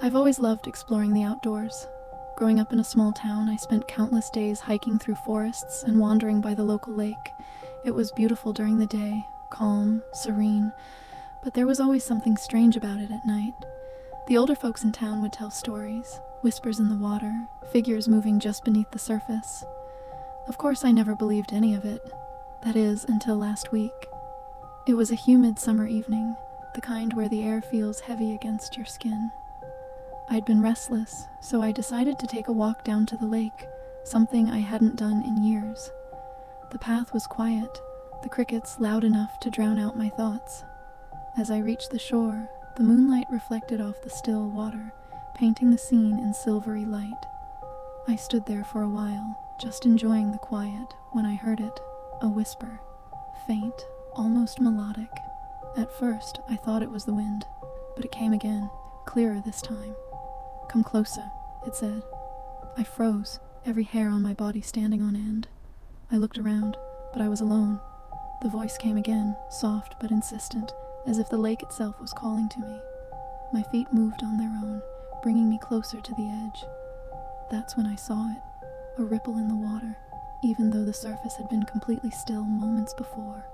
I've always loved exploring the outdoors. Growing up in a small town, I spent countless days hiking through forests and wandering by the local lake. It was beautiful during the day, calm, serene, but there was always something strange about it at night. The older folks in town would tell stories, whispers in the water, figures moving just beneath the surface. Of course, I never believed any of it. That is, until last week. It was a humid summer evening, the kind where the air feels heavy against your skin. I'd been restless, so I decided to take a walk down to the lake, something I hadn't done in years. The path was quiet, the crickets loud enough to drown out my thoughts. As I reached the shore, the moonlight reflected off the still water, painting the scene in silvery light. I stood there for a while, just enjoying the quiet, when I heard it, a whisper, faint, almost melodic. At first, I thought it was the wind, but it came again, clearer this time. "Come closer," it said. I froze, every hair on my body standing on end. I looked around, but I was alone. The voice came again, soft but insistent, as if the lake itself was calling to me. My feet moved on their own, bringing me closer to the edge. That's when I saw it, a ripple in the water, even though the surface had been completely still moments before.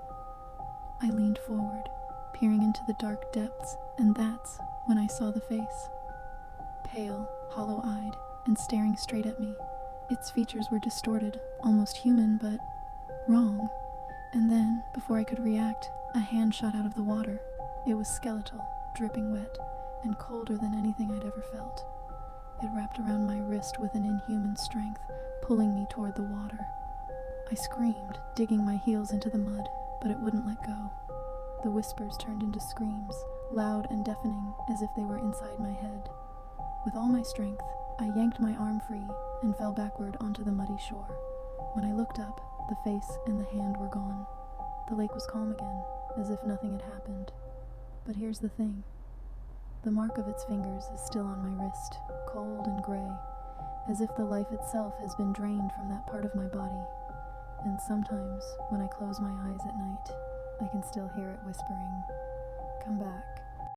I leaned forward, peering into the dark depths, and that's when I saw the face. Pale, hollow-eyed, and staring straight at me. Its features were distorted, almost human, but wrong. And then, before I could react, a hand shot out of the water. It was skeletal, dripping wet, and colder than anything I'd ever felt. It wrapped around my wrist with an inhuman strength, pulling me toward the water. I screamed, digging my heels into the mud, but it wouldn't let go. The whispers turned into screams, loud and deafening, as if they were inside my head. With all my strength, I yanked my arm free and fell backward onto the muddy shore. When I looked up, the face and the hand were gone. The lake was calm again, as if nothing had happened. But here's the thing. The mark of its fingers is still on my wrist, cold and gray, as if the life itself has been drained from that part of my body. And sometimes, when I close my eyes at night, I can still hear it whispering, "Come back."